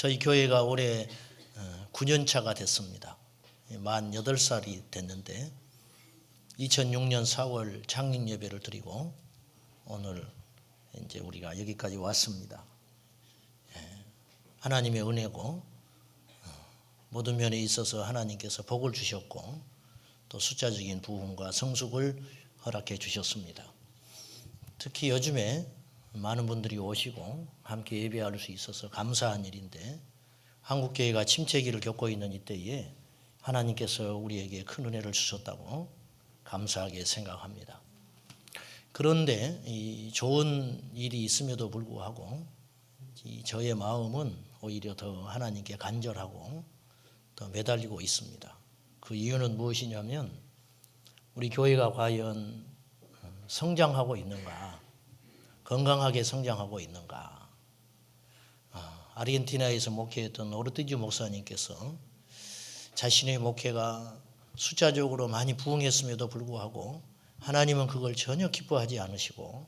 저희 교회가 올해 9년 차가 됐습니다. 만 8살이 됐는데 2006년 4월 창립 예배를 드리고 오늘 이제 우리가 여기까지 왔습니다. 하나님의 은혜고 모든 면에 있어서 하나님께서 복을 주셨고 또 숫자적인 부흥과 성숙을 허락해 주셨습니다. 특히 요즘에 많은 분들이 오시고 함께 예배할 수 있어서 감사한 일인데 한국교회가 침체기를 겪고 있는 이때에 하나님께서 우리에게 큰 은혜를 주셨다고 감사하게 생각합니다. 그런데 이 좋은 일이 있음에도 불구하고 저의 마음은 오히려 더 하나님께 간절하고 더 매달리고 있습니다. 그 이유는 무엇이냐면 우리 교회가 과연 성장하고 있는가, 건강하게 성장하고 있는가. 아르헨티나에서 목회했던 오르티즈 목사님께서 자신의 목회가 숫자적으로 많이 부흥했음에도 불구하고 하나님은 그걸 전혀 기뻐하지 않으시고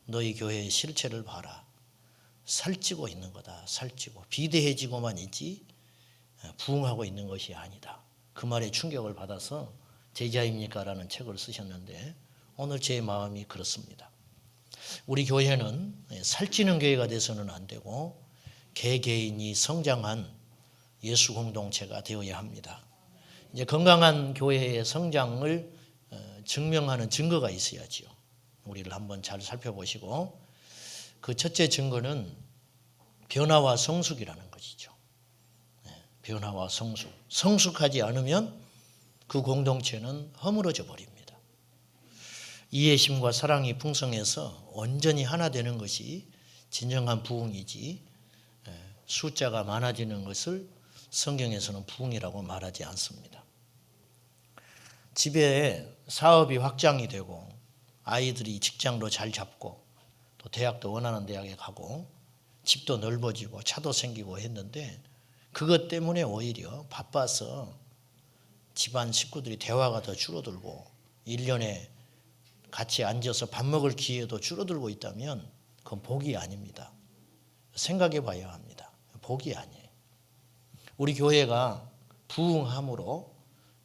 너희 교회의 실체를 봐라. 살찌고 있는 거다. 살찌고 비대해지고만 있지 부흥하고 있는 것이 아니다. 그 말에 충격을 받아서 제자입니까? 라는 책을 쓰셨는데 오늘 제 마음이 그렇습니다. 우리 교회는 살찌는 교회가 돼서는 안 되고 개개인이 성장한 예수 공동체가 되어야 합니다. 이제 건강한 교회의 성장을 증명하는 증거가 있어야지요. 우리를 한번 잘 살펴보시고 그 첫째 증거는 변화와 성숙이라는 것이죠. 변화와 성숙. 성숙하지 않으면 그 공동체는 허물어져 버립니다. 이해심과 사랑이 풍성해서 온전히 하나 되는 것이 진정한 부흥이지 숫자가 많아지는 것을 성경에서는 부흥이라고 말하지 않습니다. 집에 사업이 확장이 되고 아이들이 직장도 잘 잡고 또 대학도 원하는 대학에 가고 집도 넓어지고 차도 생기고 했는데 그것 때문에 오히려 바빠서 집안 식구들이 대화가 더 줄어들고 1년에 같이 앉아서 밥 먹을 기회도 줄어들고 있다면 그건 복이 아닙니다. 생각해 봐야 합니다. 복이 아니에요. 우리 교회가 부흥함으로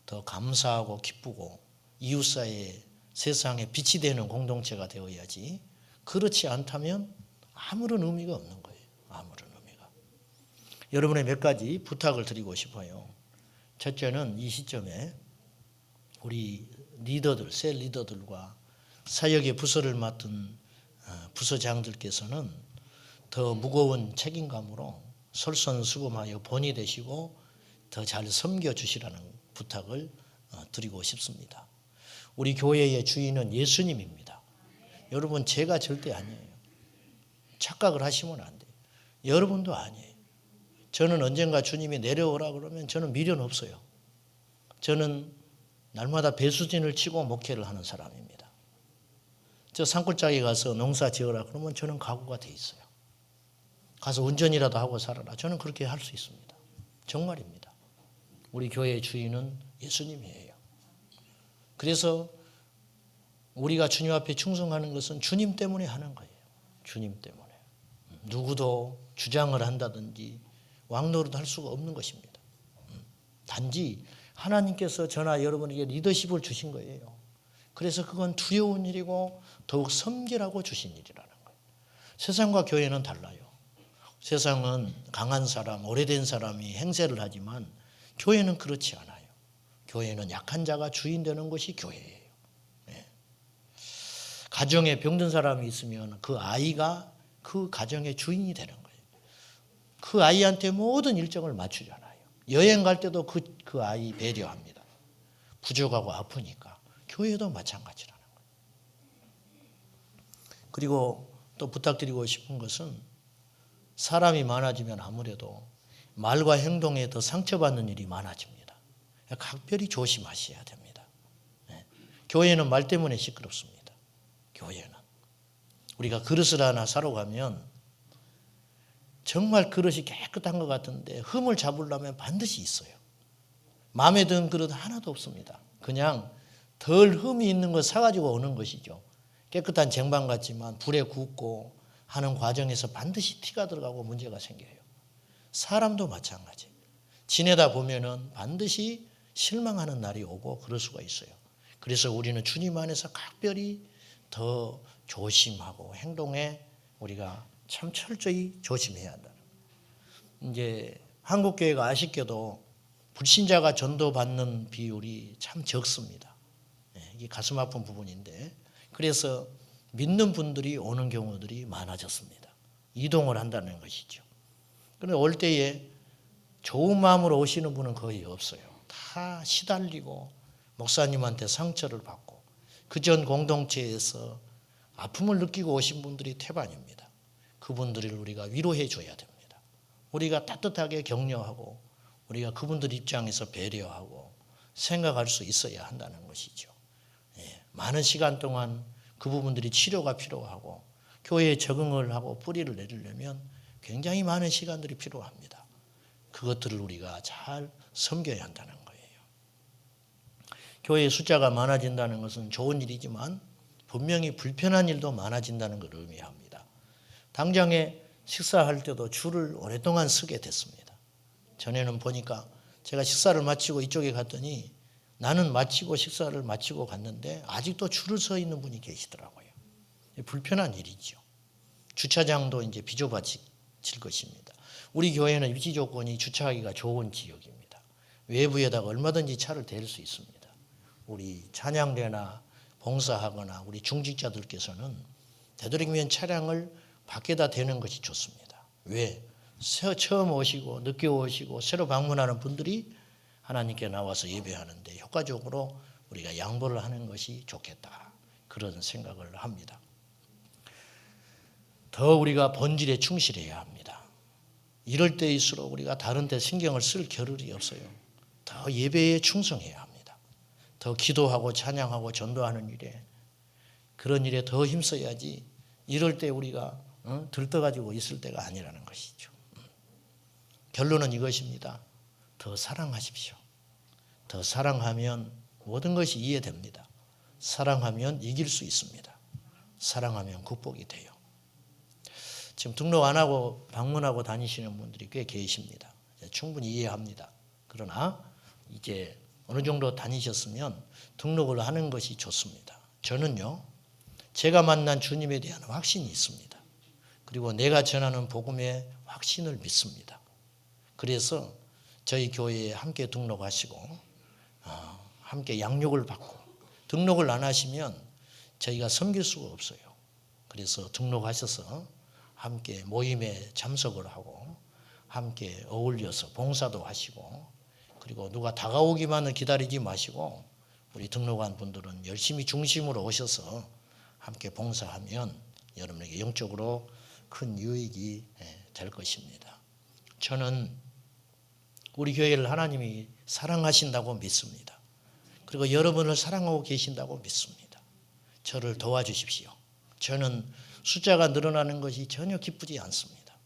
더 감사하고 기쁘고 이웃사회에 세상에 빛이 되는 공동체가 되어야지 그렇지 않다면 아무런 의미가 없는 거예요. 아무런 의미가. 여러분의 몇 가지 부탁을 드리고 싶어요. 첫째는 이 시점에 우리 리더들, 셀 리더들과 사역의 부서를 맡은 부서장들께서는 더 무거운 책임감으로 솔선수범하여 본이 되시고 더 잘 섬겨주시라는 부탁을 드리고 싶습니다. 우리 교회의 주인은 예수님입니다. 여러분 제가 절대 아니에요. 착각을 하시면 안 돼요. 여러분도 아니에요. 저는 언젠가 주님이 내려오라 그러면 저는 미련 없어요. 저는 날마다 배수진을 치고 목회를 하는 사람입니다. 저 산골짜기 가서 농사 지어라 그러면 저는 각오가 돼 있어요. 가서 운전이라도 하고 살아라. 저는 그렇게 할 수 있습니다. 정말입니다. 우리 교회의 주인은 예수님이에요. 그래서 우리가 주님 앞에 충성하는 것은 주님 때문에 하는 거예요. 주님 때문에. 누구도 주장을 한다든지 왕노릇 할 수가 없는 것입니다. 단지 하나님께서 저나 여러분에게 리더십을 주신 거예요. 그래서 그건 두려운 일이고 더욱 섬기라고 주신 일이라는 거예요. 세상과 교회는 달라요. 세상은 강한 사람, 오래된 사람이 행세를 하지만 교회는 그렇지 않아요. 교회는 약한 자가 주인 되는 것이 교회예요. 네. 가정에 병든 사람이 있으면 그 아이가 그 가정의 주인이 되는 거예요. 그 아이한테 모든 일정을 맞추잖아요. 여행 갈 때도 그 아이 배려합니다. 부족하고 아프니까. 교회도 마찬가지라는 거예요. 그리고 또 부탁드리고 싶은 것은 사람이 많아지면 아무래도 말과 행동에 더 상처받는 일이 많아집니다. 각별히 조심하셔야 됩니다. 교회는 말 때문에 시끄럽습니다. 교회는. 우리가 그릇을 하나 사러 가면 정말 그릇이 깨끗한 것 같은데 흠을 잡으려면 반드시 있어요. 마음에 드는 그릇 하나도 없습니다. 그냥 덜 흠이 있는 거 사가지고 오는 것이죠. 깨끗한 쟁반 같지만 불에 굽고 하는 과정에서 반드시 티가 들어가고 문제가 생겨요. 사람도 마찬가지. 지내다 보면은 반드시 실망하는 날이 오고 그럴 수가 있어요. 그래서 우리는 주님 안에서 각별히 더 조심하고 행동에 우리가 참 철저히 조심해야 한다. 이제 한국 교회가 아쉽게도 불신자가 전도받는 비율이 참 적습니다. 이게 가슴 아픈 부분인데, 그래서 믿는 분들이 오는 경우들이 많아졌습니다. 이동을 한다는 것이죠. 그런데 올 때에 좋은 마음으로 오시는 분은 거의 없어요. 다 시달리고 목사님한테 상처를 받고 그전 공동체에서 아픔을 느끼고 오신 분들이 태반입니다. 그분들을 우리가 위로해 줘야 됩니다. 우리가 따뜻하게 격려하고 우리가 그분들 입장에서 배려하고 생각할 수 있어야 한다는 것이죠. 많은 시간 동안 그 부분들이 치료가 필요하고 교회에 적응을 하고 뿌리를 내리려면 굉장히 많은 시간들이 필요합니다. 그것들을 우리가 잘 섬겨야 한다는 거예요. 교회의 숫자가 많아진다는 것은 좋은 일이지만 분명히 불편한 일도 많아진다는 걸 의미합니다. 당장에 식사할 때도 줄을 오랫동안 서게 됐습니다. 전에는 보니까 제가 식사를 마치고 이쪽에 갔더니 나는 마치고 식사를 마치고 갔는데 아직도 줄을 서 있는 분이 계시더라고요. 불편한 일이죠. 주차장도 이제 비좁아질 것입니다. 우리 교회는 위치 조건이 주차하기가 좋은 지역입니다. 외부에다가 얼마든지 차를 댈 수 있습니다. 우리 찬양대나 봉사하거나 우리 중직자들께서는 되도록이면 차량을 밖에다 대는 것이 좋습니다. 왜? 처음 오시고 늦게 오시고 새로 방문하는 분들이 하나님께 나와서 예배하는데 효과적으로 우리가 양보를 하는 것이 좋겠다. 그런 생각을 합니다. 더 우리가 본질에 충실해야 합니다. 이럴 때일수록 우리가 다른 데 신경을 쓸 겨를이 없어요. 더 예배에 충성해야 합니다. 더 기도하고 찬양하고 전도하는 일에, 그런 일에 더 힘써야지 이럴 때 우리가 들떠가지고 있을 때가 아니라는 것이죠. 결론은 이것입니다. 더 사랑하십시오. 더 사랑하면 모든 것이 이해됩니다. 사랑하면 이길 수 있습니다. 사랑하면 극복이 돼요. 지금 등록 안 하고 방문하고 다니시는 분들이 꽤 계십니다. 충분히 이해합니다. 그러나 이제 어느 정도 다니셨으면 등록을 하는 것이 좋습니다. 저는요, 제가 만난 주님에 대한 확신이 있습니다. 그리고 내가 전하는 복음의 확신을 믿습니다. 그래서 저희 교회에 함께 등록하시고 함께 양육을 받고, 등록을 안 하시면 저희가 섬길 수가 없어요. 그래서 등록하셔서 함께 모임에 참석을 하고 함께 어울려서 봉사도 하시고, 그리고 누가 다가오기만을 기다리지 마시고 우리 등록한 분들은 열심히 중심으로 오셔서 함께 봉사하면 여러분에게 영적으로 큰 유익이 될 것입니다. 저는 우리 교회를 하나님이 사랑하신다고 믿습니다. 그리고 여러분을 사랑하고 계신다고 믿습니다. 저를 도와주십시오. 저는 숫자가 늘어나는 것이 전혀 기쁘지 않습니다.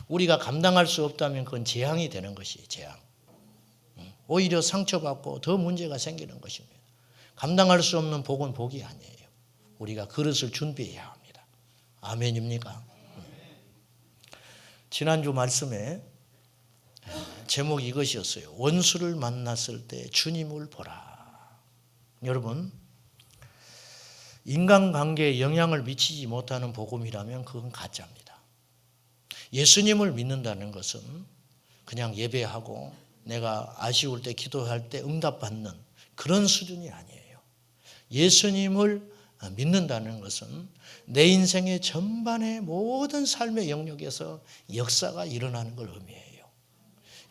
우리가 감당할 수 없다면 그건 재앙이 되는 것이에요. 재앙. 오히려 상처받고 더 문제가 생기는 것입니다. 감당할 수 없는 복은 복이 아니에요. 우리가 그릇을 준비해야 합니다. 아멘입니까? 지난주 말씀에 제목이 이것이었어요. 원수를 만났을 때 주님을 보라. 여러분, 인간관계에 영향을 미치지 못하는 복음이라면 그건 가짜입니다. 예수님을 믿는다는 것은 그냥 예배하고 내가 아쉬울 때 기도할 때 응답받는 그런 수준이 아니에요. 예수님을 믿는다는 것은 내 인생의 전반의 모든 삶의 영역에서 역사가 일어나는 걸 의미해요.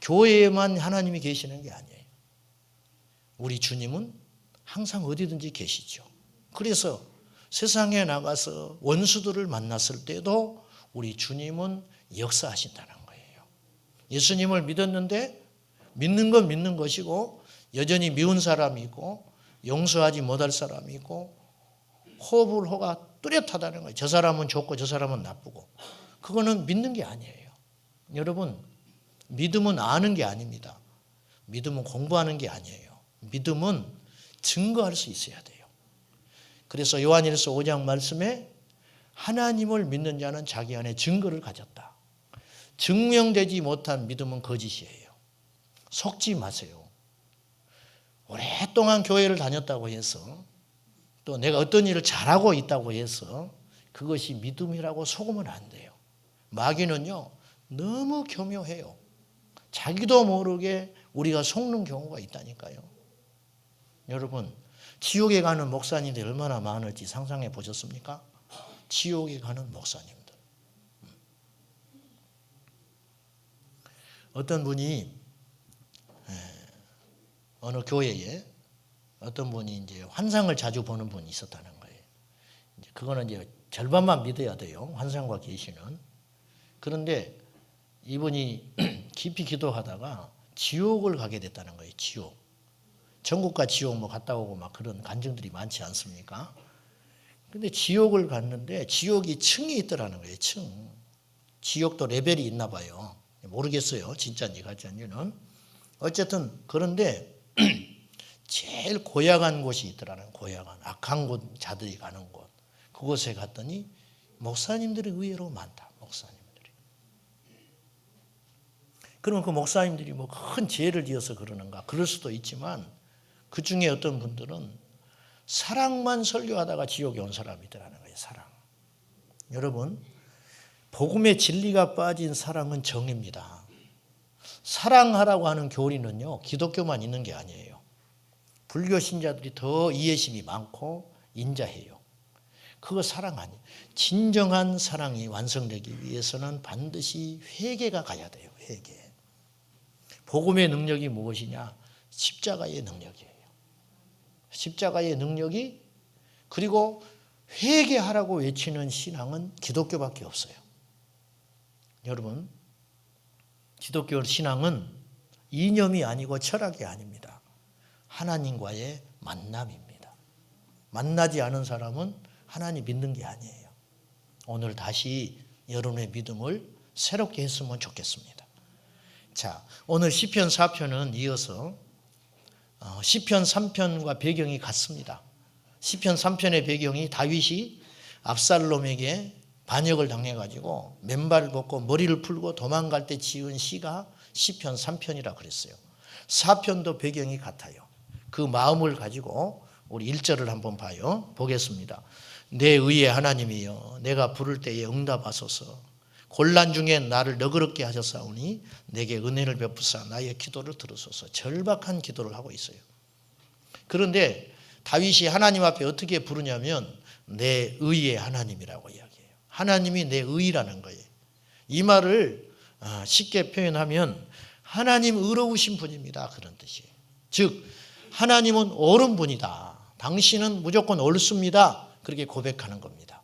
교회에만 하나님이 계시는 게 아니에요. 우리 주님은 항상 어디든지 계시죠. 그래서 세상에 나가서 원수들을 만났을 때도 우리 주님은 역사하신다는 거예요. 예수님을 믿었는데 믿는 건 믿는 것이고 여전히 미운 사람이 있고 용서하지 못할 사람이 있고 호불호가 뚜렷하다는 거예요. 저 사람은 좋고 저 사람은 나쁘고. 그거는 믿는 게 아니에요. 여러분, 믿음은 아는 게 아닙니다. 믿음은 공부하는 게 아니에요. 믿음은 증거할 수 있어야 돼요. 그래서 요한일서 5장 말씀에 하나님을 믿는 자는 자기 안에 증거를 가졌다. 증명되지 못한 믿음은 거짓이에요. 속지 마세요. 오랫동안 교회를 다녔다고 해서 또 내가 어떤 일을 잘하고 있다고 해서 그것이 믿음이라고 속으면 안 돼요. 마귀는요, 너무 교묘해요. 자기도 모르게 우리가 속는 경우가 있다니까요. 여러분, 지옥에 가는 목사님들이 얼마나 많을지 상상해 보셨습니까? 지옥에 가는 목사님들. 어떤 분이 어느 교회에 어떤 분이 이제 환상을 자주 보는 분이 있었다는 거예요. 그거는 이제 절반만 믿어야 돼요. 환상과 계시는. 그런데 이분이 깊이 기도하다가 지옥을 가게 됐다는 거예요. 지옥. 전국과 지옥 뭐 갔다 오고 막 그런 간증들이 많지 않습니까? 근데 지옥을 갔는데 지옥이 층이 있더라는 거예요. 층. 지옥도 레벨이 있나 봐요. 모르겠어요. 진짜인지 가짜인지는. 어쨌든 그런데 제일 고약한 곳이 있더라는 고약한 악한 곳 자들이 가는 곳. 그곳에 갔더니 목사님들이 의외로 많다. 목사님들이. 그러면 그 목사님들이 뭐 큰 죄를 지어서 그러는가? 그럴 수도 있지만 그 중에 어떤 분들은 사랑만 설교하다가 지옥에 온 사람이더라는 거예요. 사랑. 여러분, 복음의 진리가 빠진 사랑은 정입니다. 사랑하라고 하는 교리는요, 기독교만 있는 게 아니에요. 불교 신자들이 더 이해심이 많고 인자해요. 그거 사랑 아니에요. 진정한 사랑이 완성되기 위해서는 반드시 회개가 가야 돼요. 회개. 복음의 능력이 무엇이냐? 십자가의 능력이에요. 십자가의 능력이, 그리고 회개하라고 외치는 신앙은 기독교밖에 없어요. 여러분, 기독교 신앙은 이념이 아니고 철학이 아닙니다. 하나님과의 만남입니다. 만나지 않은 사람은 하나님 믿는 게 아니에요. 오늘 다시 여러분의 믿음을 새롭게 했으면 좋겠습니다. 자, 오늘 시편 4편은 이어서 시편 3편과 배경이 같습니다. 시편 3편의 배경이 다윗이 압살롬에게 반역을 당해가지고 맨발을 벗고 머리를 풀고 도망갈 때 지은 시가 시편 3편이라 그랬어요. 4편도 배경이 같아요. 그 마음을 가지고 우리 1절을 한번 봐요. 보겠습니다. 내 의의 하나님이여, 내가 부를 때에 응답하소서. 곤란 중에 나를 너그럽게 하셨사오니 내게 은혜를 베푸사 나의 기도를 들으소서. 절박한 기도를 하고 있어요. 그런데 다윗이 하나님 앞에 어떻게 부르냐면 내 의의 하나님이라고 이야기해요. 하나님이 내 의라는 거예요. 이 말을 쉽게 표현하면 하나님 의로우신 분입니다. 그런 뜻이에요. 즉 하나님은 옳은 분이다. 당신은 무조건 옳습니다. 그렇게 고백하는 겁니다.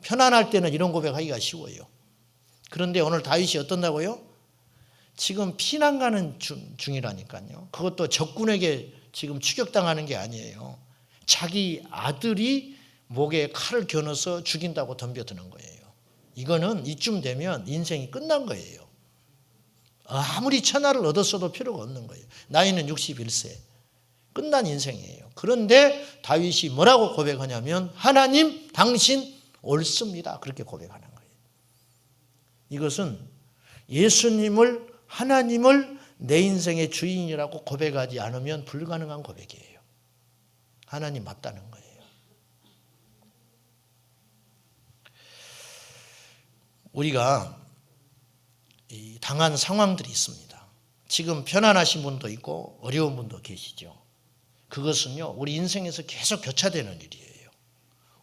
편안할 때는 이런 고백하기가 쉬워요. 그런데 오늘 다윗이 어떤다고요? 지금 피난 가는 중이라니까요. 그것도 적군에게 지금 추격당하는 게 아니에요. 자기 아들이 목에 칼을 겨눠서 죽인다고 덤벼드는 거예요. 이거는 이쯤 되면 인생이 끝난 거예요. 아무리 천하를 얻었어도 필요가 없는 거예요. 나이는 61세. 끝난 인생이에요. 그런데 다윗이 뭐라고 고백하냐면 하나님 당신 옳습니다. 그렇게 고백하는 거예요. 이것은 예수님을, 하나님을 내 인생의 주인이라고 고백하지 않으면 불가능한 고백이에요. 하나님 맞다는 거예요. 우리가 당한 상황들이 있습니다. 지금 편안하신 분도 있고 어려운 분도 계시죠. 그것은요, 우리 인생에서 계속 교차되는 일이에요.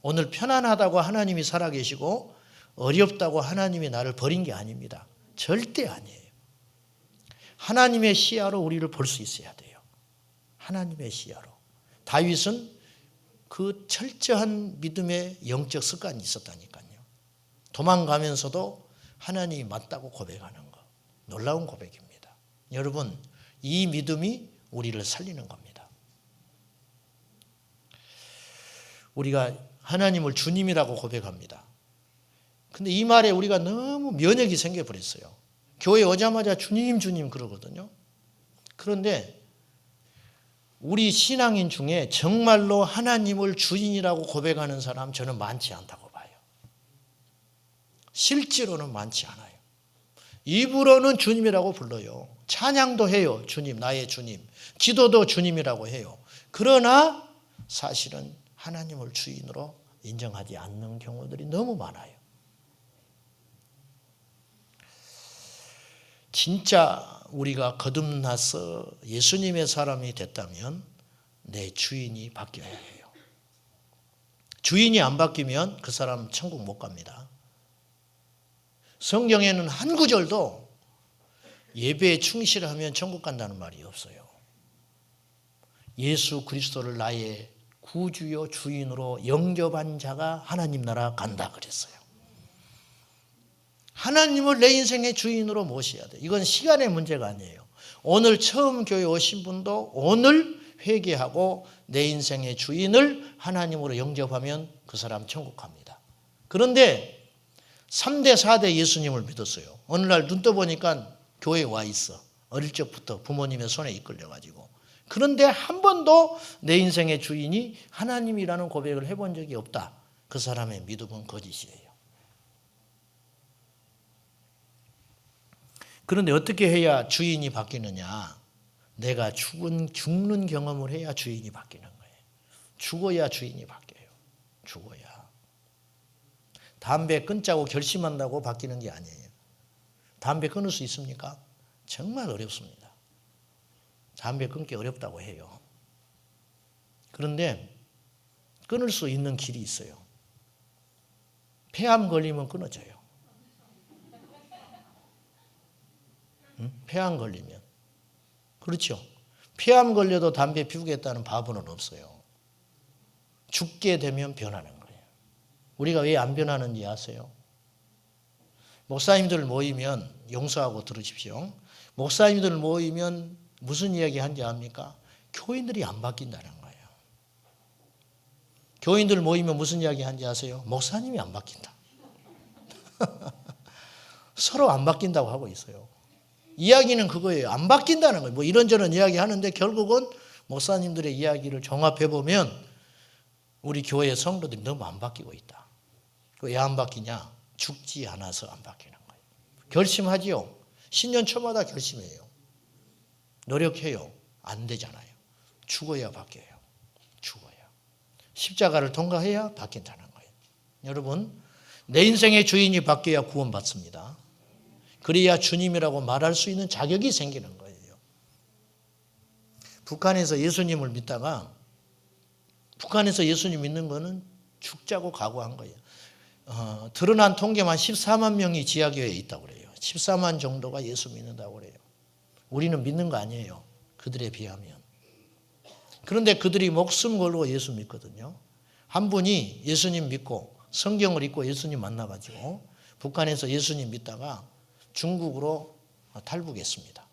오늘 편안하다고 하나님이 살아계시고 어렵다고 하나님이 나를 버린 게 아닙니다. 절대 아니에요. 하나님의 시야로 우리를 볼 수 있어야 돼요. 하나님의 시야로. 다윗은 그 철저한 믿음의 영적 습관이 있었다니까요. 도망가면서도 하나님이 맞다고 고백하는 거. 놀라운 고백입니다. 여러분, 이 믿음이 우리를 살리는 겁니다. 우리가 하나님을 주님이라고 고백합니다. 근데 이 말에 우리가 너무 면역이 생겨버렸어요. 교회 오자마자 주님 주님 그러거든요. 그런데 우리 신앙인 중에 정말로 하나님을 주인이라고 고백하는 사람 저는 많지 않다고 봐요. 실제로는 많지 않아요. 입으로는 주님이라고 불러요. 찬양도 해요. 주님, 나의 주님. 기도도 주님이라고 해요. 그러나 사실은 하나님을 주인으로 인정하지 않는 경우들이 너무 많아요. 진짜 우리가 거듭나서 예수님의 사람이 됐다면 내 주인이 바뀌어야 해요. 주인이 안 바뀌면 그 사람 천국 못 갑니다. 성경에는 한 구절도 예배에 충실하면 천국 간다는 말이 없어요. 예수 그리스도를 나의 구주요 주인으로 영접한 자가 하나님 나라 간다 그랬어요. 하나님을 내 인생의 주인으로 모셔야 돼. 이건 시간의 문제가 아니에요. 오늘 처음 교회 오신 분도 오늘 회개하고 내 인생의 주인을 하나님으로 영접하면 그 사람 천국 갑니다. 그런데 3대 4대 예수님을 믿었어요. 어느 날 눈 떠보니까 교회에 와 있어. 어릴 적부터 부모님의 손에 이끌려가지고. 그런데 한 번도 내 인생의 주인이 하나님이라는 고백을 해본 적이 없다. 그 사람의 믿음은 거짓이에요. 그런데 어떻게 해야 주인이 바뀌느냐? 내가 죽는 경험을 해야 주인이 바뀌는 거예요. 죽어야 주인이 바뀌어요. 죽어야. 담배 끊자고 결심한다고 바뀌는 게 아니에요. 담배 끊을 수 있습니까? 정말 어렵습니다. 담배 끊기 어렵다고 해요. 그런데 끊을 수 있는 길이 있어요. 폐암 걸리면 끊어져요. 폐암 걸리면. 그렇죠. 폐암 걸려도 담배 피우겠다는 바보는 없어요. 죽게 되면 변하는 거예요. 우리가 왜 안 변하는지 아세요? 목사님들 모이면 용서하고 들으십시오. 목사님들 모이면 무슨 이야기 하는지 압니까? 교인들이 안 바뀐다는 거예요. 교인들 모이면 무슨 이야기 하는지 아세요? 목사님이 안 바뀐다. 서로 안 바뀐다고 하고 있어요. 이야기는 그거예요. 안 바뀐다는 거예요. 뭐 이런저런 이야기 하는데 결국은 목사님들의 이야기를 종합해보면 우리 교회 성도들이 너무 안 바뀌고 있다. 왜 안 바뀌냐? 죽지 않아서 안 바뀌는 거예요. 결심하지요. 신년 초마다 결심해요. 노력해요. 안 되잖아요. 죽어야 바뀌어요. 죽어야. 십자가를 통과해야 바뀐다는 거예요. 여러분, 내 인생의 주인이 바뀌어야 구원받습니다. 그래야 주님이라고 말할 수 있는 자격이 생기는 거예요. 북한에서 예수님을 믿다가 북한에서 예수님 믿는 거는 죽자고 각오한 거예요. 드러난 통계만 14만 명이 지하교회에 있다고 그래요. 14만 정도가 예수 믿는다고 그래요. 우리는 믿는 거 아니에요. 그들에 비하면. 그런데 그들이 목숨 걸고 예수 믿거든요. 한 분이 예수님 믿고 성경을 읽고 예수님 만나가지고 북한에서 예수님 믿다가 중국으로 탈북했습니다.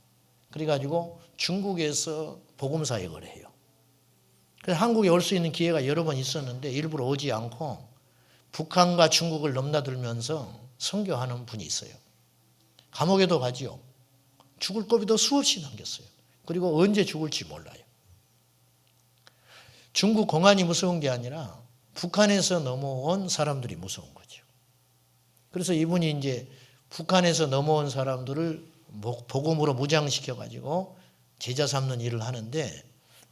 그래가지고 중국에서 복음사역을 해요. 그래서 한국에 올 수 있는 기회가 여러 번 있었는데 일부러 오지 않고 북한과 중국을 넘나들면서 선교하는 분이 있어요. 감옥에도 가지요. 죽을 고비도 수없이 남겼어요. 그리고 언제 죽을지 몰라요. 중국 공안이 무서운 게 아니라 북한에서 넘어온 사람들이 무서운 거죠. 그래서 이분이 이제 북한에서 넘어온 사람들을 복음으로 무장시켜가지고 제자 삼는 일을 하는데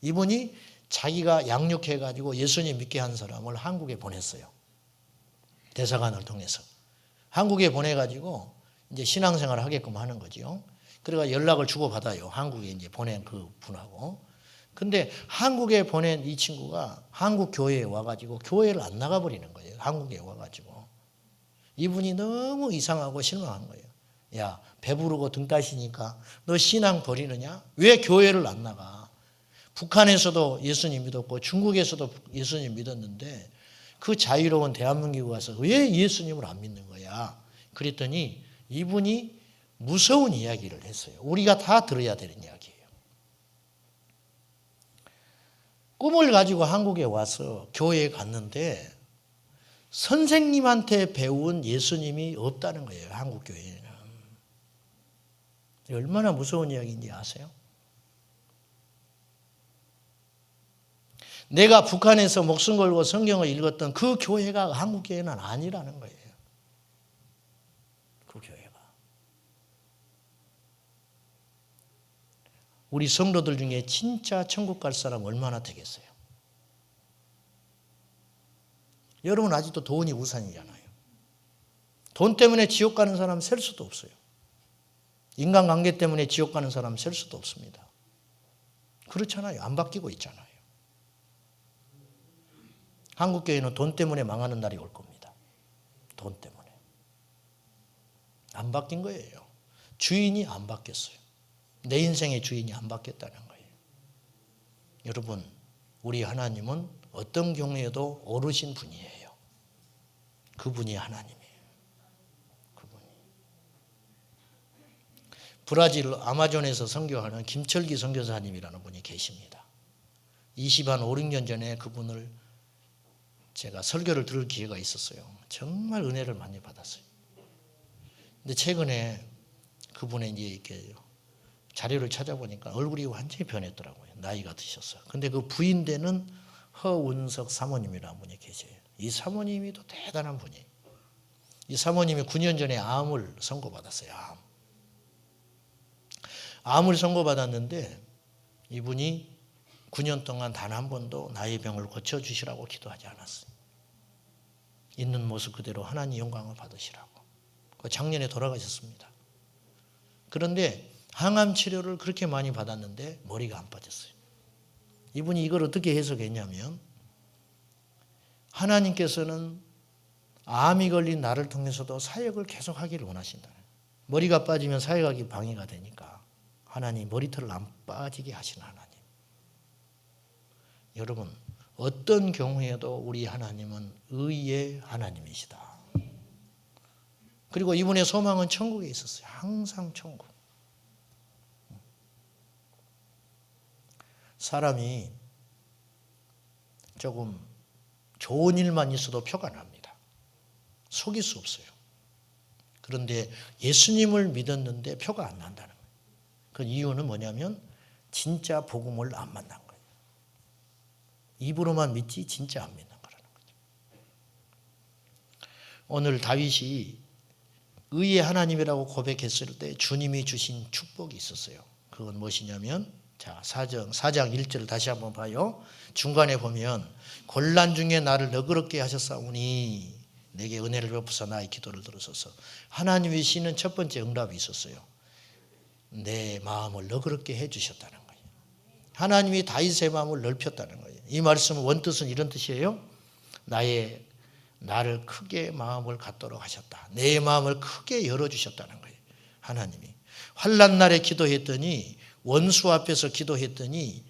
이분이 자기가 양육해가지고 예수님 믿게 한 사람을 한국에 보냈어요. 대사관을 통해서. 한국에 보내가지고 이제 신앙생활을 하게끔 하는 거죠. 그래가 연락을 주고받아요. 한국에 이제 보낸 그 분하고. 근데 한국에 보낸 이 친구가 한국 교회에 와가지고 교회를 안 나가버리는 거예요. 한국에 와가지고. 이분이 너무 이상하고 실망한 거예요. 야, 배부르고 등 따시니까 너 신앙 버리느냐? 왜 교회를 안 나가? 북한에서도 예수님 믿었고 중국에서도 예수님 믿었는데 그 자유로운 대한민국에 와서 왜 예수님을 안 믿는 거야? 그랬더니 이분이 무서운 이야기를 했어요. 우리가 다 들어야 되는 이야기예요. 꿈을 가지고 한국에 와서 교회에 갔는데 선생님한테 배운 예수님이 없다는 거예요. 한국 교회에는. 얼마나 무서운 이야기인지 아세요? 내가 북한에서 목숨 걸고 성경을 읽었던 그 교회가 한국 교회는 아니라는 거예요. 그 교회가. 우리 성도들 중에 진짜 천국 갈 사람 얼마나 되겠어요? 여러분 아직도 돈이 우선이잖아요. 돈 때문에 지옥 가는 사람 셀 수도 없어요. 인간관계 때문에 지옥 가는 사람 셀 수도 없습니다. 그렇잖아요. 안 바뀌고 있잖아요. 한국교회는 돈 때문에 망하는 날이 올 겁니다. 돈 때문에. 안 바뀐 거예요. 주인이 안 바뀌었어요. 내 인생의 주인이 안 바뀌었다는 거예요. 여러분, 우리 하나님은 어떤 경우에도 오르신 분이에요. 그분이 하나님이에요. 그분이. 브라질 아마존에서 선교하는 김철기 선교사님이라는 분이 계십니다. 20한 5, 6년 전에 그분을 제가 설교를 들을 기회가 있었어요. 정말 은혜를 많이 받았어요. 근데 최근에 그분의 이제 이렇게 자료를 찾아보니까 얼굴이 완전히 변했더라고요. 나이가 드셨어요. 근데 그 부인 되는 허운석 사모님이라는 분이 계세요. 이 사모님이 또 대단한 분이에요. 이 사모님이 9년 전에 암을 선고받았어요. 암을 선고받았는데 이분이 9년 동안 단 한 번도 나의 병을 고쳐주시라고 기도하지 않았어요. 있는 모습 그대로 하나님 영광을 받으시라고. 작년에 돌아가셨습니다. 그런데 항암 치료를 그렇게 많이 받았는데 머리가 안 빠졌어요. 이분이 이걸 어떻게 해석했냐면 하나님께서는 암이 걸린 나를 통해서도 사역을 계속하기를 원하신다. 머리가 빠지면 사역하기 방해가 되니까 하나님 머리털을 안 빠지게 하시는 하나님. 여러분 어떤 경우에도 우리 하나님은 의의 하나님이시다. 그리고 이분의 소망은 천국에 있었어요. 항상 천국. 사람이 조금 좋은 일만 있어도 표가 납니다. 속일 수 없어요. 그런데 예수님을 믿었는데 표가 안 난다는 거예요. 그 이유는 뭐냐면 진짜 복음을 안 만난 거예요. 입으로만 믿지 진짜 안 믿는 거라는 거죠. 오늘 다윗이 의의 하나님이라고 고백했을 때 주님이 주신 축복이 있었어요. 그건 무엇이냐면 자, 4장 1절을 다시 한번 봐요. 중간에 보면 곤란 중에 나를 너그럽게 하셨사오니 내게 은혜를 베푸사 나의 기도를 들으소서. 하나님이 시는 첫 번째 응답이 있었어요. 내 마음을 너그럽게 해주셨다는 거예요. 하나님이 다윗의 마음을 넓혔다는 거예요. 이 말씀은 원뜻은 이런 뜻이에요. 나를 크게 마음을 갖도록 하셨다. 내 마음을 크게 열어주셨다는 거예요. 하나님이. 환난 날에 기도했더니 원수 앞에서 기도했더니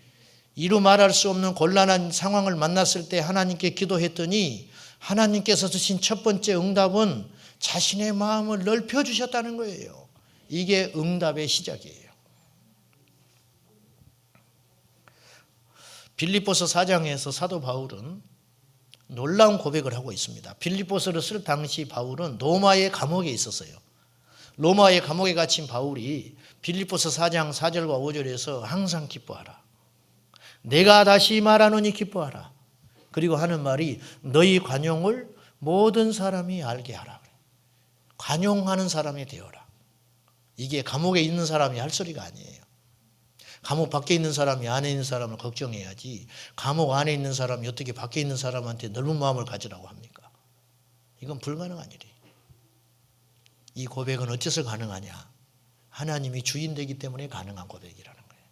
이루 말할 수 없는 곤란한 상황을 만났을 때 하나님께 기도했더니 하나님께서 주신 첫 번째 응답은 자신의 마음을 넓혀주셨다는 거예요. 이게 응답의 시작이에요. 빌립보서 4장에서 사도 바울은 놀라운 고백을 하고 있습니다. 빌립보서를 쓸 당시 바울은 로마의 감옥에 있었어요. 로마의 감옥에 갇힌 바울이 빌립보서 4장 4절과 5절에서 항상 기뻐하라. 내가 다시 말하노니 기뻐하라. 그리고 하는 말이 너희 관용을 모든 사람이 알게 하라. 관용하는 사람이 되어라. 이게 감옥에 있는 사람이 할 소리가 아니에요. 감옥 밖에 있는 사람이 안에 있는 사람을 걱정해야지 감옥 안에 있는 사람이 어떻게 밖에 있는 사람한테 넓은 마음을 가지라고 합니까? 이건 불가능한 일이에요. 이 고백은 어째서 가능하냐? 하나님이 주인 되기 때문에 가능한 고백이라는 거예요.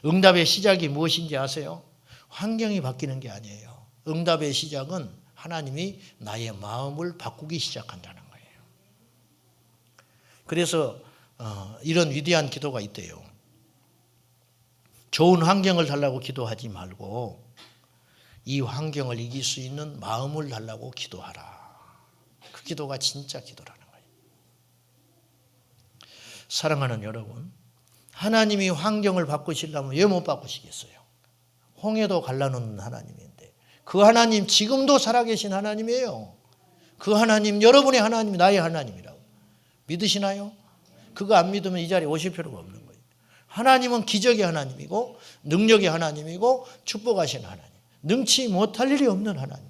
응답의 시작이 무엇인지 아세요? 환경이 바뀌는 게 아니에요. 응답의 시작은 하나님이 나의 마음을 바꾸기 시작한다는 거예요. 그래서 이런 위대한 기도가 있대요. 좋은 환경을 달라고 기도하지 말고 이 환경을 이길 수 있는 마음을 달라고 기도하라. 그 기도가 진짜 기도라는 거예요. 사랑하는 여러분, 하나님이 환경을 바꾸시려면 왜 못 바꾸시겠어요? 홍해도 갈라놓는 하나님인데 그 하나님 지금도 살아계신 하나님이에요. 그 하나님 여러분의 하나님 나의 하나님이라고 믿으시나요? 그거 안 믿으면 이 자리에 오실 필요가 없는 거예요. 하나님은 기적의 하나님이고 능력의 하나님이고 축복하시는 하나님, 능치 못할 일이 없는 하나님,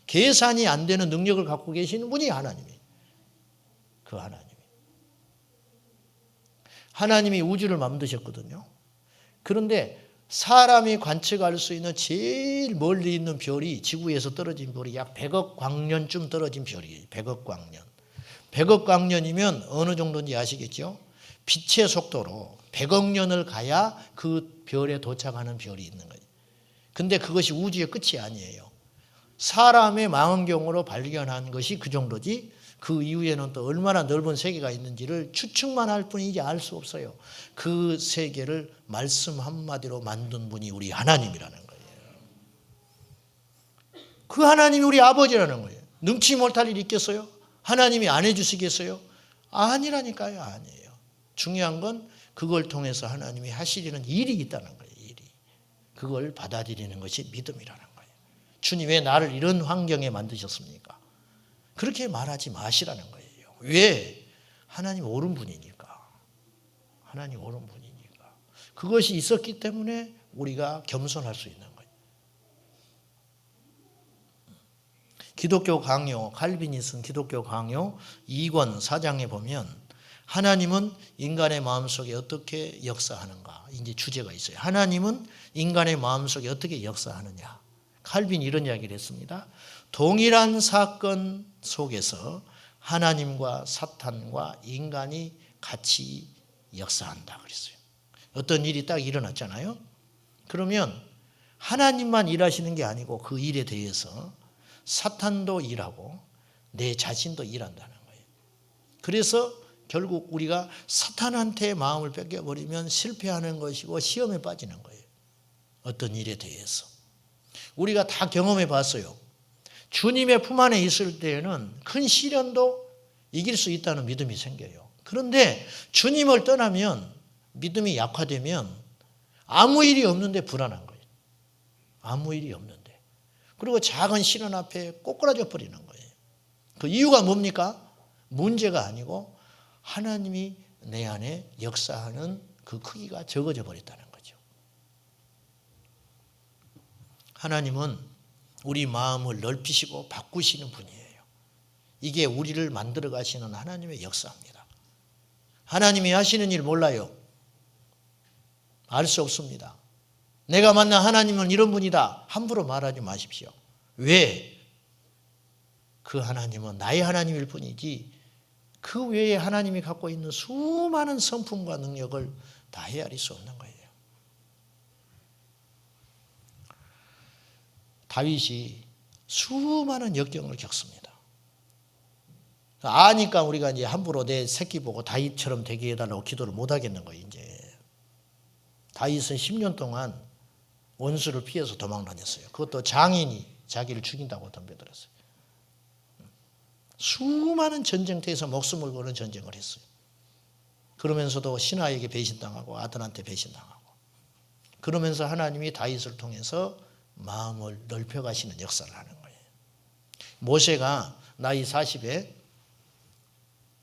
계산이 안 되는 능력을 갖고 계시는 분이 하나님이에요. 그 하나님. 하나님이 우주를 만드셨거든요. 그런데 사람이 관측할 수 있는 제일 멀리 있는 별이 지구에서 떨어진 별이 약 100억 광년쯤 떨어진 별이에요. 100억 광년. 100억 광년이면 어느 정도인지 아시겠죠? 빛의 속도로 100억 년을 가야 그 별에 도착하는 별이 있는 거예요. 근데 그것이 우주의 끝이 아니에요. 사람의 망원경으로 발견한 것이 그 정도지 그 이후에는 또 얼마나 넓은 세계가 있는지를 추측만 할 뿐이지 알 수 없어요. 그 세계를 말씀 한마디로 만든 분이 우리 하나님이라는 거예요. 그 하나님이 우리 아버지라는 거예요. 능치 못할 일 있겠어요? 하나님이 안 해주시겠어요? 아니라니까요. 아니에요. 중요한 건 그걸 통해서 하나님이 하시려는 일이 있다는 거예요. 일이. 그걸 받아들이는 것이 믿음이라는 거예요. 주님 왜 나를 이런 환경에 만드셨습니까? 그렇게 말하지 마시라는 거예요. 왜? 하나님 옳은 분이니까. 하나님 옳은 분이니까. 그것이 있었기 때문에 우리가 겸손할 수 있는 거예요. 기독교 강요, 칼빈이 쓴 기독교 강요 2권 4장에 보면 하나님은 인간의 마음속에 어떻게 역사하는가 이제 주제가 있어요. 하나님은 인간의 마음속에 어떻게 역사하느냐. 칼빈이 이런 이야기를 했습니다. 동일한 사건 속에서 하나님과 사탄과 인간이 같이 역사한다 그랬어요. 어떤 일이 딱 일어났잖아요. 그러면 하나님만 일하시는 게 아니고 그 일에 대해서 사탄도 일하고 내 자신도 일한다는 거예요. 그래서 결국 우리가 사탄한테 마음을 뺏겨버리면 실패하는 것이고 시험에 빠지는 거예요. 어떤 일에 대해서. 우리가 다 경험해 봤어요. 주님의 품 안에 있을 때에는 큰 시련도 이길 수 있다는 믿음이 생겨요. 그런데 주님을 떠나면 믿음이 약화되면 아무 일이 없는데 불안한 거예요. 아무 일이 없는데. 그리고 작은 시련 앞에 꼬꾸라져 버리는 거예요. 그 이유가 뭡니까? 문제가 아니고 하나님이 내 안에 역사하는 그 크기가 적어져 버렸다는 거죠. 하나님은 우리 마음을 넓히시고 바꾸시는 분이에요. 이게 우리를 만들어 가시는 하나님의 역사입니다. 하나님이 하시는 일 몰라요. 알 수 없습니다. 내가 만난 하나님은 이런 분이다. 함부로 말하지 마십시오. 왜? 그 하나님은 나의 하나님일 뿐이지 그 외에 하나님이 갖고 있는 수많은 성품과 능력을 다 헤아릴 수 없는 거예요. 다윗이 수많은 역경을 겪습니다. 아니까 우리가 이제 함부로 내 새끼 보고 다윗처럼 되게 해달라고 기도를 못 하겠는 거예요. 이제 다윗은 10년 동안 원수를 피해서 도망 다녔어요. 그것도 장인이 자기를 죽인다고 덤벼들었어요. 수많은 전쟁터에서 목숨을 거는 전쟁을 했어요. 그러면서도 신하에게 배신당하고 아들한테 배신당하고 그러면서 하나님이 다윗을 통해서 마음을 넓혀가시는 역사를 하는 거예요. 모세가 나이 40에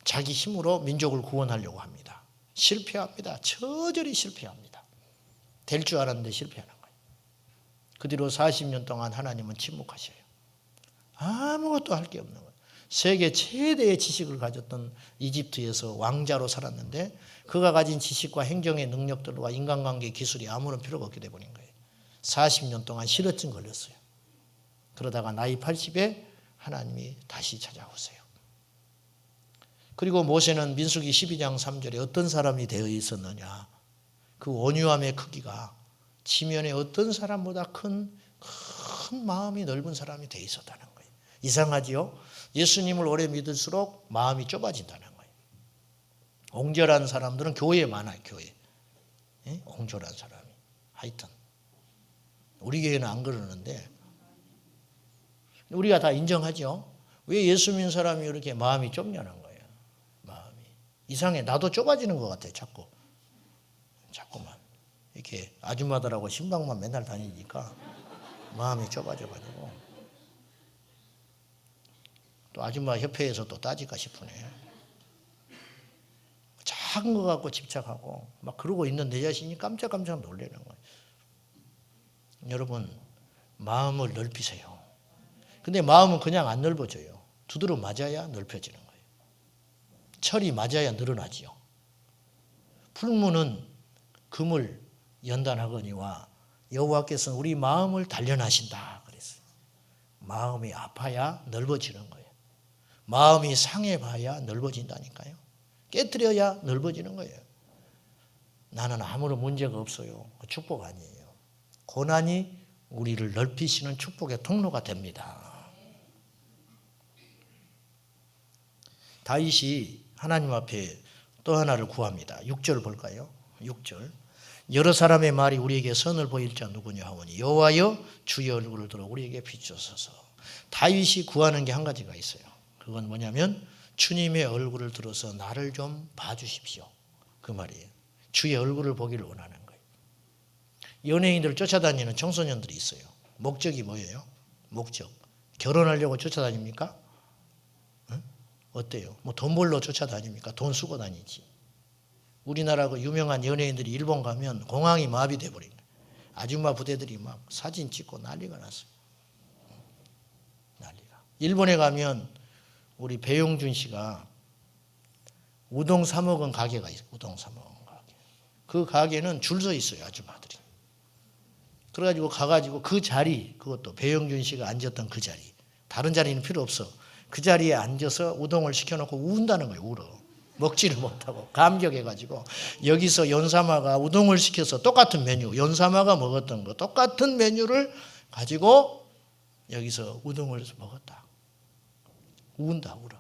자기 힘으로 민족을 구원하려고 합니다. 실패합니다. 처절히 실패합니다. 될 줄 알았는데 실패하는 거예요. 그 뒤로 40년 동안 하나님은 침묵하셔요. 아무것도 할 게 없는 거예요. 세계 최대의 지식을 가졌던 이집트에서 왕자로 살았는데 그가 가진 지식과 행정의 능력들과 인간관계 기술이 아무런 필요가 없게 돼버린 거예요. 40년 동안 실어증 걸렸어요. 그러다가 나이 80에 하나님이 다시 찾아오세요. 그리고 모세는 민수기 12장 3절에 어떤 사람이 되어 있었느냐. 그 온유함의 크기가 지면에 어떤 사람보다 큰 마음이 넓은 사람이 되어 있었다는 거예요. 이상하지요? 예수님을 오래 믿을수록 마음이 좁아진다는 거예요. 옹졸한 사람들은 교회에 많아요. 교회. 예? 옹졸한 사람이. 하여튼 우리 교회는 안 그러는데 우리가 다 인정하죠. 왜 예수 믿는 사람이 이렇게 마음이 좁냐는 거예요. 마음이. 이상해. 나도 좁아지는 것 같아. 자꾸만. 이렇게 아줌마들하고 신방만 맨날 다니니까 마음이 좁아져가지고 또 아줌마 협회에서 또 따질까 싶으네. 작은 거 갖고 집착하고 막 그러고 있는 내 자신이 깜짝깜짝 놀라는 거예요. 여러분 마음을 넓히세요. 근데 마음은 그냥 안 넓어져요. 두드러 맞아야 넓혀지는 거예요. 철이 맞아야 늘어나지요. 풀무는 금을 연단하거니와 여호와께서는 우리 마음을 단련하신다 그랬어요. 마음이 아파야 넓어지는 거예요. 마음이 상해봐야 넓어진다니까요. 깨트려야 넓어지는 거예요. 나는 아무런 문제가 없어요. 축복 아니에요. 고난이 우리를 넓히시는 축복의 통로가 됩니다. 다윗이 하나님 앞에 또 하나를 구합니다. 6절 볼까요? 6절. 여러 사람의 말이 우리에게 선을 보일 자 누구냐 하오니 여호와여 주의 얼굴을 들어 우리에게 비추소서. 다윗이 구하는 게 한 가지가 있어요. 그건 뭐냐면 주님의 얼굴을 들어서 나를 좀 봐주십시오. 그 말이에요. 주의 얼굴을 보기를 원하는 거예요. 연예인들을 쫓아다니는 청소년들이 있어요. 목적이 뭐예요? 목적. 결혼하려고 쫓아다닙니까? 응? 어때요? 뭐 돈 벌러 쫓아다닙니까? 돈 쓰고 다니지. 우리나라 그 유명한 연예인들이 일본 가면 공항이 마비돼 버린 거예요. 아줌마 부대들이 막 사진 찍고 난리가 났어요. 난리가. 일본에 가면 우리 배용준 씨가 우동 사 먹은 가게가 있어요. 우동 사 먹은 가게. 그 가게는 줄 서 있어요. 아줌마들이. 그래가지고 가가지고 그 자리, 그것도 배용준 씨가 앉았던 그 자리, 다른 자리는 필요 없어. 그 자리에 앉아서 우동을 시켜놓고 운다는 거예요. 울어. 먹지를 못하고 감격해가지고 여기서 연사마가 우동을 시켜서 똑같은 메뉴, 연사마가 먹었던 거 똑같은 메뉴를 가지고 여기서 우동을 먹었다. 운다, 울어.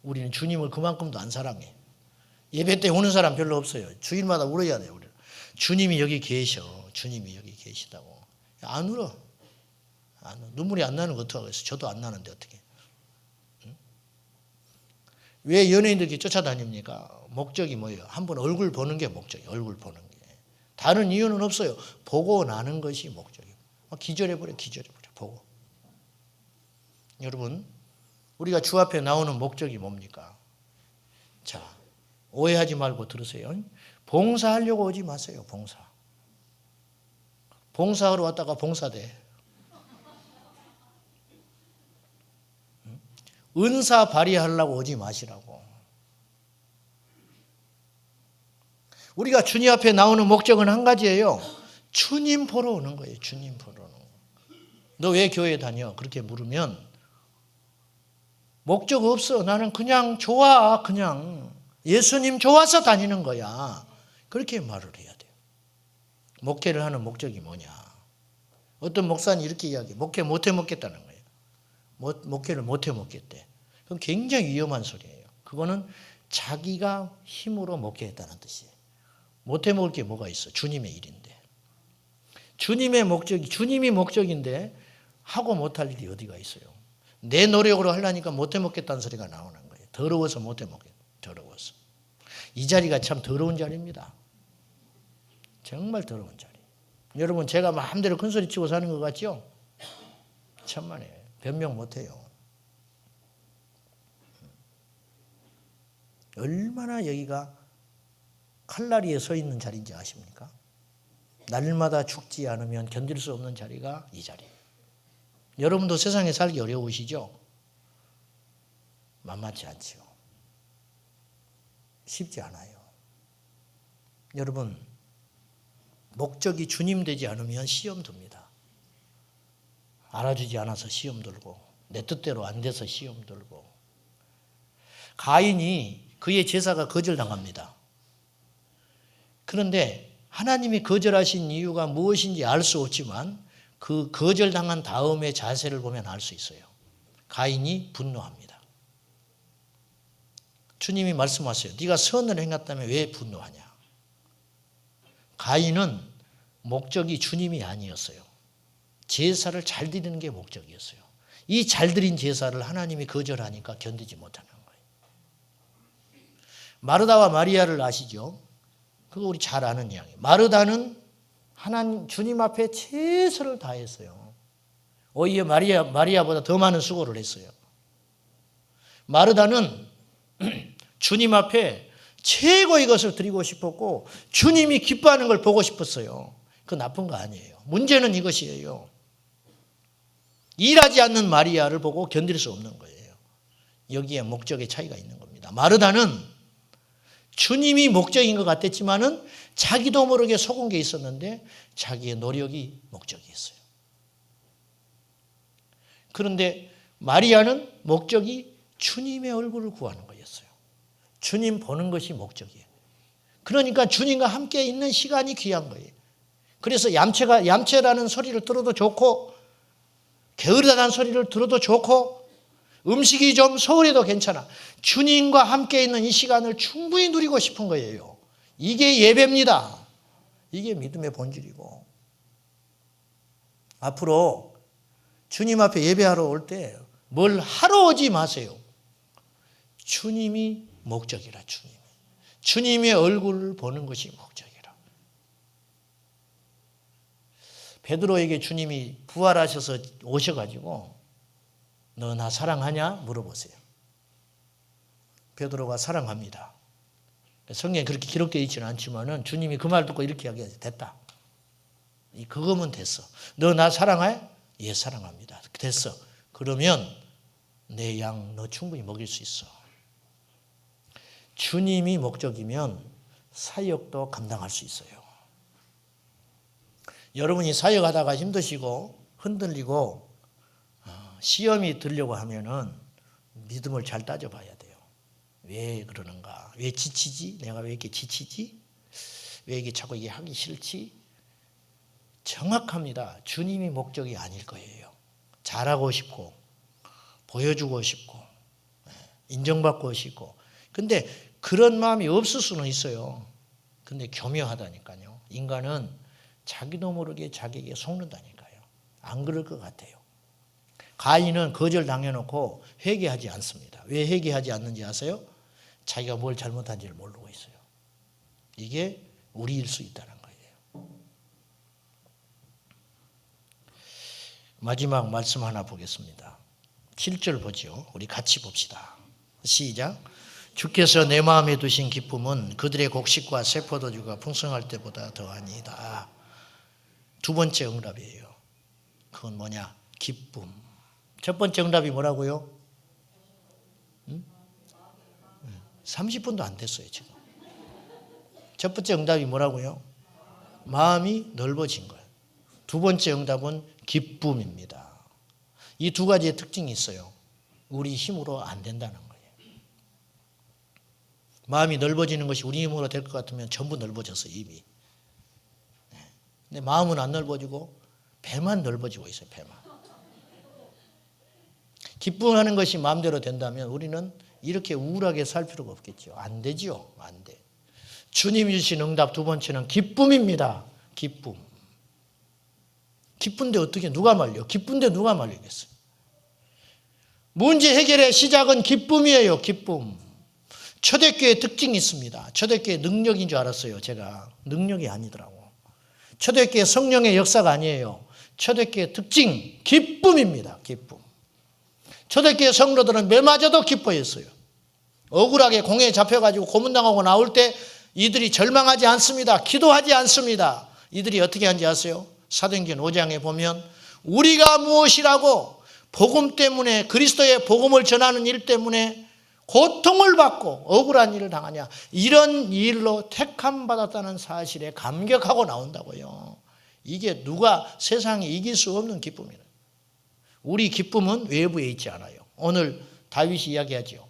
우리는 주님을 그만큼도 안 사랑해. 예배 때 우는 사람 별로 없어요. 주일마다 울어야 돼요. 우리는. 주님이 여기 계셔. 주님이 여기 계시다고. 안 울어. 안 울어. 눈물이 안 나는 거 어떡하겠어. 저도 안 나는데 어떻게. 응? 왜 연예인들이 쫓아다닙니까? 목적이 뭐예요? 한번 얼굴 보는 게 목적이에요. 얼굴 보는 게. 다른 이유는 없어요. 보고 나는 것이 목적이에요. 기절해버려. 보고. 여러분, 우리가 주 앞에 나오는 목적이 뭡니까? 자, 오해하지 말고 들으세요. 봉사하려고 오지 마세요. 봉사하러 왔다가 봉사돼. 은사 발휘하려고 오지 마시라고. 우리가 주님 앞에 나오는 목적은 한 가지예요. 주님 보러 오는 거예요. 주님 보러 오는 거. 너 왜 교회 다녀? 그렇게 물으면 목적 없어. 나는 그냥 좋아. 그냥 예수님 좋아서 다니는 거야. 그렇게 말을 해야 돼요. 목회를 하는 목적이 뭐냐. 어떤 목사는 이렇게 이야기해. 목회 못해 먹겠다는 거예요. 목회를 못해 먹겠대. 그건 굉장히 위험한 소리예요. 그거는 자기가 힘으로 목회했다는 뜻이에요. 못해 먹을 게 뭐가 있어. 주님의 일인데. 주님의 목적이 주님이 목적인데 하고 못할 일이 어디가 있어요. 내 노력으로 하려니까 못해 먹겠다는 소리가 나오는 거예요. 더러워서 못해 먹겠다. 더러워서. 이 자리가 참 더러운 자리입니다. 정말 더러운 자리. 여러분 제가 마음대로 큰 소리 치고 사는 것 같죠? 천만에요. 변명 못해요. 얼마나 여기가 칼날리에 서 있는 자리인지 아십니까? 날마다 죽지 않으면 견딜 수 없는 자리가 이 자리예요. 여러분도 세상에 살기 어려우시죠? 만만치 않지요. 쉽지 않아요. 여러분, 목적이 주님 되지 않으면 시험 듭니다. 알아주지 않아서 시험 들고 내 뜻대로 안 돼서 시험 들고. 가인이 그의 제사가 거절당합니다. 그런데 하나님이 거절하신 이유가 무엇인지 알 수 없지만 그 거절당한 다음의 자세를 보면 알 수 있어요. 가인이 분노합니다. 주님이 말씀하세요. 네가 선을 행했다면 왜 분노하냐. 가인은 목적이 주님이 아니었어요. 제사를 잘 드리는 게 목적이었어요. 이 잘 드린 제사를 하나님이 거절하니까 견디지 못하는 거예요. 마르다와 마리아를 아시죠? 그거 우리 잘 아는 이야기예요. 마르다는 하나님 주님 앞에 최선을 다했어요. 오히려 마리아보다 더 많은 수고를 했어요. 마르다는 주님 앞에 최고의 것을 드리고 싶었고 주님이 기뻐하는 걸 보고 싶었어요. 그건 나쁜 거 아니에요. 문제는 이것이에요. 일하지 않는 마리아를 보고 견딜 수 없는 거예요. 여기에 목적의 차이가 있는 겁니다. 마르다는 주님이 목적인 것 같았지만은 자기도 모르게 속은 게 있었는데 자기의 노력이 목적이었어요. 그런데 마리아는 목적이 주님의 얼굴을 구하는 거였어요. 주님 보는 것이 목적이에요. 그러니까 주님과 함께 있는 시간이 귀한 거예요. 그래서 얌체라는 소리를 들어도 좋고 게으르다는 소리를 들어도 좋고 음식이 좀 소홀해도 괜찮아. 주님과 함께 있는 이 시간을 충분히 누리고 싶은 거예요. 이게 예배입니다. 이게 믿음의 본질이고, 앞으로 주님 앞에 예배하러 올 때 뭘 하러 오지 마세요. 주님이 목적이라. 주님의 얼굴을 보는 것이 목적이라. 베드로에게 주님이 부활하셔서 오셔가지고 너 나 사랑하냐 물어보세요. 베드로가 사랑합니다. 성경에 그렇게 기록되어 있지는 않지만은 주님이 그 말 듣고 이렇게 이야기하죠. 됐다. 그거면 됐어. 너 나 사랑해? 예, 사랑합니다. 됐어. 그러면 내 양 너 충분히 먹일 수 있어. 주님이 목적이면 사역도 감당할 수 있어요. 여러분이 사역하다가 힘드시고 흔들리고 시험이 들려고 하면은 믿음을 잘 따져봐야 돼요. 왜 그러는가? 왜 지치지? 내가 왜 이렇게 지치지? 왜 이게 자꾸 이게 하기 싫지? 정확합니다. 주님이 목적이 아닐 거예요. 잘하고 싶고 보여주고 싶고 인정받고 싶고. 근데 그런 마음이 없을 수는 있어요. 근데 교묘하다니까요. 인간은 자기도 모르게 자기에게 속는다니까요. 안 그럴 것 같아요. 가인은 거절 당해놓고 회개하지 않습니다. 왜 회개하지 않는지 아세요? 자기가 뭘 잘못한지를 모르고 있어요. 이게 우리일 수 있다는 거예요. 마지막 말씀 하나 보겠습니다. 7절 보죠. 우리 같이 봅시다. 시작. 주께서 내 마음에 두신 기쁨은 그들의 곡식과 새 포도주가 풍성할 때보다 더하니이다. 두 번째 응답이에요. 그건 뭐냐? 기쁨. 첫 번째 응답이 뭐라고요? 30분도 안 됐어요, 지금. 첫 번째 응답이 뭐라고요? 마음이 넓어진 거예요. 두 번째 응답은 기쁨입니다. 이 두 가지의 특징이 있어요. 우리 힘으로 안 된다는 거예요. 마음이 넓어지는 것이 우리 힘으로 될 것 같으면 전부 넓어졌어요, 이미. 근데 마음은 안 넓어지고 배만 넓어지고 있어요, 배만. 기쁨하는 것이 마음대로 된다면 우리는 이렇게 우울하게 살 필요가 없겠죠. 안 되죠. 안 돼. 주님이 주신 응답 두 번째는 기쁨입니다. 기쁨. 기쁜데 어떻게 누가 말려? 기쁜데 누가 말리겠어요? 문제 해결의 시작은 기쁨이에요. 기쁨. 초대교회의 특징이 있습니다. 초대교회 능력인 줄 알았어요. 제가. 능력이 아니더라고. 초대교회 성령의 역사가 아니에요. 초대교회의 특징 기쁨입니다. 기쁨. 초대교회 성도들은 매마저도 기뻐했어요. 억울하게 공회에 잡혀가지고 고문당하고 나올 때 이들이 절망하지 않습니다. 기도하지 않습니다. 이들이 어떻게 하는지 아세요? 사도행전 5장에 보면 우리가 무엇이라고 복음 때문에 그리스도의 복음을 전하는 일 때문에 고통을 받고 억울한 일을 당하냐. 이런 일로 택함 받았다는 사실에 감격하고 나온다고요. 이게 누가 세상에 이길 수 없는 기쁨이에요. 우리 기쁨은 외부에 있지 않아요. 오늘 다윗이 이야기하죠.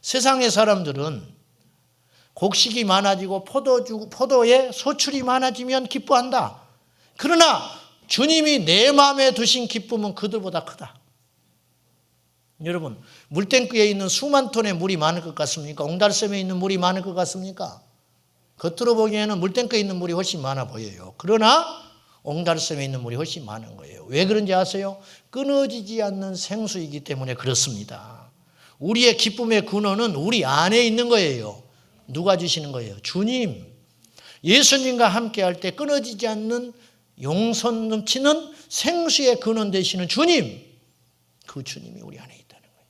세상의 사람들은 곡식이 많아지고 포도의 소출이 많아지면 기뻐한다. 그러나 주님이 내 마음에 두신 기쁨은 그들보다 크다. 여러분, 물탱크에 있는 수만 톤의 물이 많을 것 같습니까? 옹달샘에 있는 물이 많을 것 같습니까? 겉으로 보기에는 물탱크에 있는 물이 훨씬 많아 보여요. 그러나 옹달샘에 있는 물이 훨씬 많은 거예요. 왜 그런지 아세요? 끊어지지 않는 생수이기 때문에 그렇습니다. 우리의 기쁨의 근원은 우리 안에 있는 거예요. 누가 주시는 거예요? 주님. 예수님과 함께 할 때 끊어지지 않는 용선 넘치는 생수의 근원 되시는 주님. 그 주님이 우리 안에 있다는 거예요.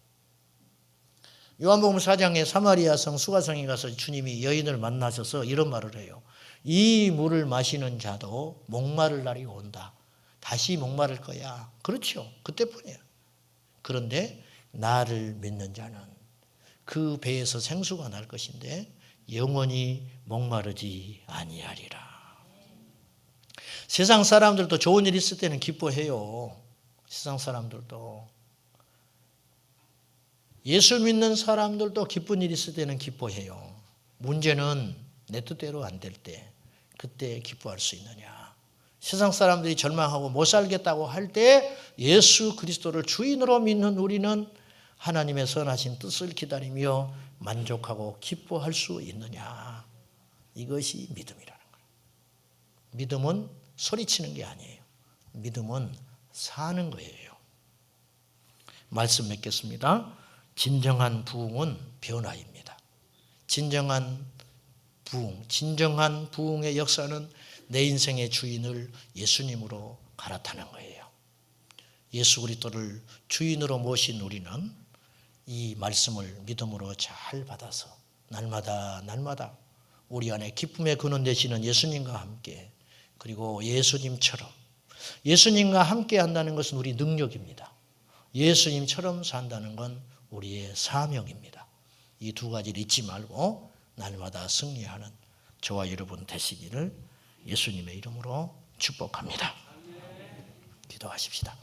요한복음 4장에 사마리아 성 수가성에 가서 주님이 여인을 만나셔서 이런 말을 해요. 이 물을 마시는 자도 목마를 날이 온다. 다시 목마를 거야. 그렇죠. 그때뿐이에요. 그런데 나를 믿는 자는 그 배에서 생수가 날 것인데 영원히 목마르지 아니하리라. 세상 사람들도 좋은 일 있을 때는 기뻐해요. 세상 사람들도. 예수 믿는 사람들도 기쁜 일 있을 때는 기뻐해요. 문제는 내 뜻대로 안 될 때, 그때 기뻐할 수 있느냐. 세상 사람들이 절망하고 못 살겠다고 할 때 예수 그리스도를 주인으로 믿는 우리는 하나님의 선하신 뜻을 기다리며 만족하고 기뻐할 수 있느냐. 이것이 믿음이라는 거예요. 믿음은 소리치는 게 아니에요. 믿음은 사는 거예요. 말씀 맺겠습니다. 진정한 부흥은 변화입니다. 진정한 부흥의 역사는 내 인생의 주인을 예수님으로 갈아타는 거예요. 예수 그리스도를 주인으로 모신 우리는 이 말씀을 믿음으로 잘 받아서 날마다 우리 안에 기쁨의 근원 되시는 예수님과 함께, 그리고 예수님과 함께 한다는 것은 우리 능력입니다. 예수님처럼 산다는 건 우리의 사명입니다. 이 두 가지를 잊지 말고 날마다 승리하는 저와 여러분 되시기를 예수님의 이름으로 축복합니다. 기도하십시다.